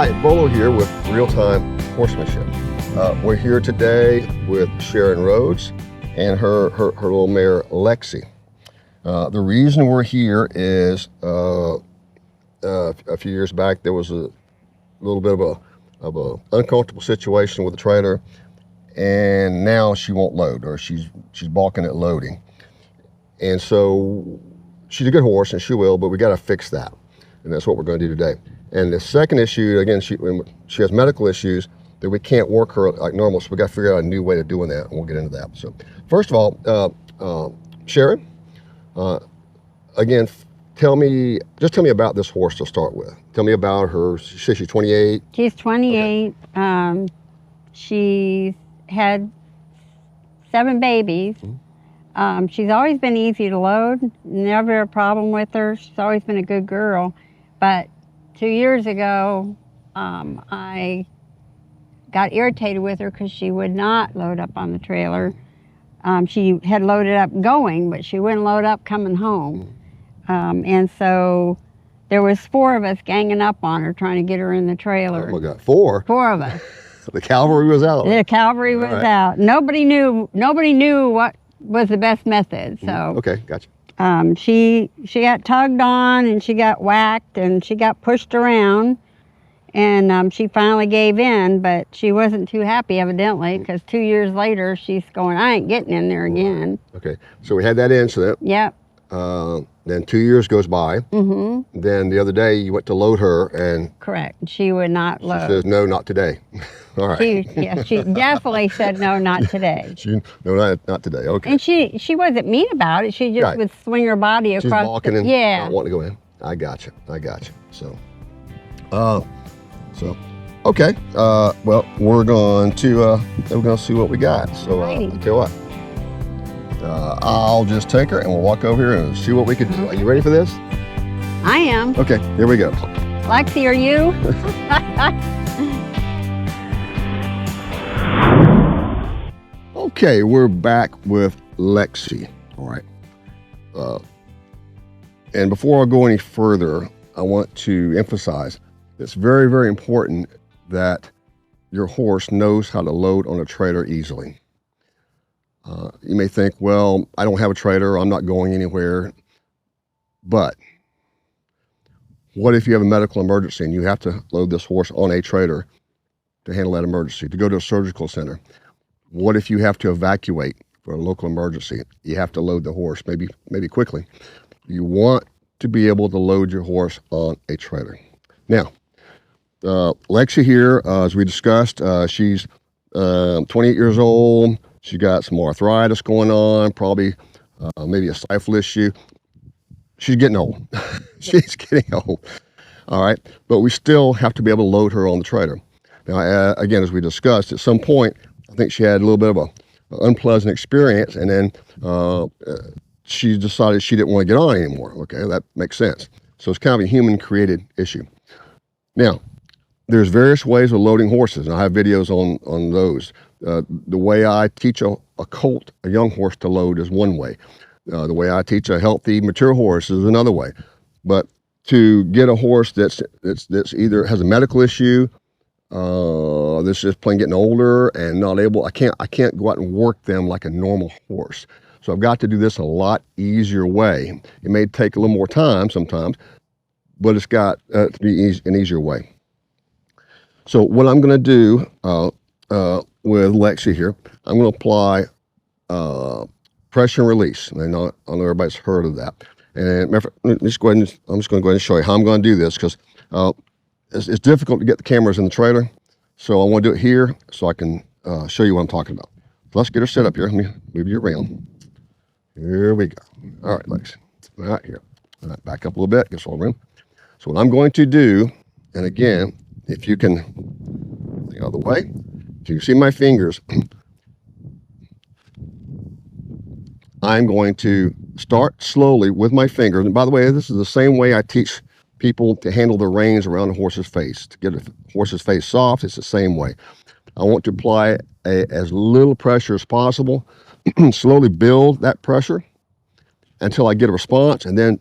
Hi, Bolo here with Real-Time Horsemanship. We're here today with Sharon Rhodes and her little mare, Lexie. The reason we're here is a few years back there was a little bit of a uncomfortable situation with the trailer, and now she won't load, or she's balking at loading. And so she's a good horse and she will, but we got to fix that. And that's what we're going to do today. And the second issue, again, she has medical issues that we can't work her like normal, so we got to figure out a new way of doing that, and we'll get into that. So first of all, Sharon, again, just tell me about this horse to start with. Tell me about her. She says she's 28. She's 28. Okay. She's had 7 babies. Mm-hmm. She's always been easy to load, never a problem with her. She's always been a good girl. But 2 years ago, I got irritated with her because she would not load up on the trailer. She had loaded up going, but she wouldn't load up coming home. And so there was 4 of us ganging up on her, trying to get her in the trailer. Oh my God, 4? 4 of us. The cavalry was out. The cavalry was out. Nobody knew what was the best method. So okay, gotcha. She got tugged on and she got whacked and she got pushed around, and she finally gave in, but she wasn't too happy evidently, because 2 years later she's going, I ain't getting in there again. Okay, so we had that incident. Yep. Then 2 years goes by. Mm-hmm. Then the other day you went to load her and... Correct. She would not load. She says, no, not today. All right. She definitely said, no, not today. No, not today. Okay. And she wasn't mean about it. She just would swing her body across. She's walking and yeah. not wanting to go in. I got you. So, okay. Well, we're going to see what we got. So, I'll tell you what. I'll just take her and we'll walk over here and see what we can do. Are you ready for this? I am. Okay, here we go. Lexie, are you? Okay, we're back with Lexie. All right. And before I go any further, I want to emphasize it's very, very important that your horse knows how to load on a trailer easily. You may think, well, I don't have a trailer, I'm not going anywhere. But what if you have a medical emergency and you have to load this horse on a trailer to handle that emergency, to go to a surgical center? What if you have to evacuate for a local emergency? You have to load the horse, maybe quickly. You want to be able to load your horse on a trailer. Now, Lexie here, as we discussed, she's 28 years old. She got some arthritis going on, probably maybe a stifle issue. She's getting old. She's getting old. All right, but we still have to be able to load her on the trailer. Now, again, as we discussed, at some point, I think she had a little bit of an unpleasant experience, and then she decided she didn't want to get on anymore. Okay, that makes sense. So it's kind of a human-created issue. Now, there's various ways of loading horses, and I have videos on those. The way I teach a colt, a young horse, to load is one way. The way I teach a healthy, mature horse is another way. But to get a horse that's either has a medical issue, that's just plain getting older and not able, I can't go out and work them like a normal horse. So I've got to do this a lot easier way. It may take a little more time sometimes, but it's got to be an easier way. So what I'm going to do with Lexie here, I'm going to apply pressure and release. And I know everybody's heard of that. And I'm just going to go ahead and show you how I'm going to do this, because it's difficult to get the cameras in the trailer. So I want to do it here so I can show you what I'm talking about. So let's get her set up here. Let me move you around. Here we go. All right, Lexie. All right, here. All right, back up a little bit, get some room. So what I'm going to do, and again, if you can, the other way, if you can see my fingers, I'm going to start slowly with my fingers. And by the way, this is the same way I teach people to handle the reins around a horse's face. To get a horse's face soft, it's the same way. I want to apply as little pressure as possible, slowly build that pressure until I get a response, and then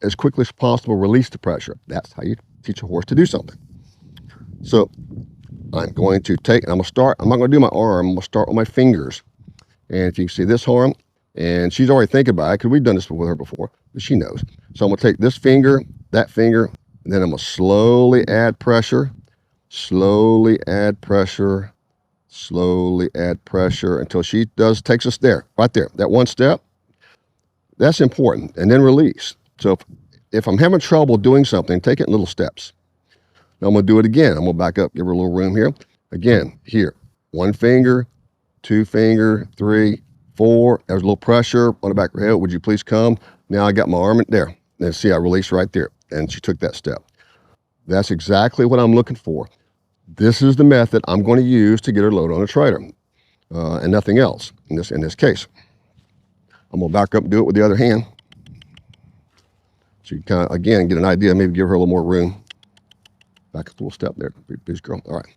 as quickly as possible release the pressure. That's how you teach a horse to do something. So I'm going to take, I'm not going to do my arm, I'm going to start with my fingers. And if you can see this arm, and she's already thinking about it because we've done this with her before, but she knows. So I'm going to take this finger, that finger, and then I'm going to slowly add pressure, slowly add pressure, slowly add pressure until she takes us there, right there. That one step, that's important. And then release. So if I'm having trouble doing something, take it in little steps. Now I'm going to do it again. I'm going to back up, give her a little room here. Again, here, one finger, two finger, three, four. There's a little pressure on the back of her head. Would you please come? Now I got my arm in there. And see, I released right there. And she took that step. That's exactly what I'm looking for. This is the method I'm going to use to get her loaded on a trailer, and nothing else in this case. I'm going to back up and do it with the other hand. So you kind of, again, get an idea, maybe give her a little more room. Back up a little step there, big girl. All right.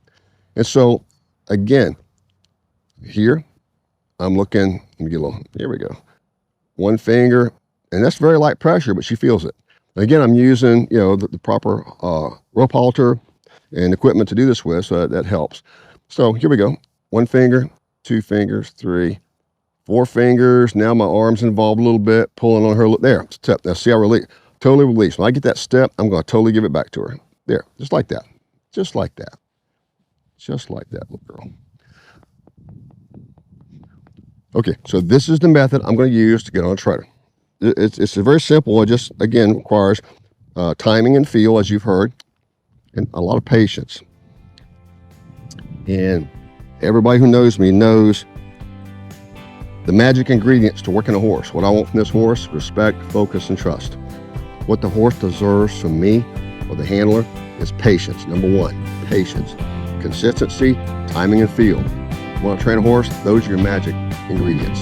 And so, again, here, I'm looking, let me get a little, here we go. One finger, and that's very light pressure, but she feels it. Again, I'm using, the proper rope halter and equipment to do this with, so that helps. So here we go. One finger, two fingers, three, four fingers. Now my arm's involved a little bit, pulling on her. There, step. Now see, I release, totally release. When I get that step, I'm going to totally give it back to her. There, just like that. Just like that. Just like that, little girl. Okay, so this is the method I'm going to use to get on a trailer. It's very simple. It just, again, requires timing and feel, as you've heard, and a lot of patience. And everybody who knows me knows the magic ingredients to working a horse. What I want from this horse: respect, focus, and trust. What the horse deserves from me or the handler is patience. Number one, patience. Consistency, timing, and feel. You want to train a horse? Those are your magic ingredients.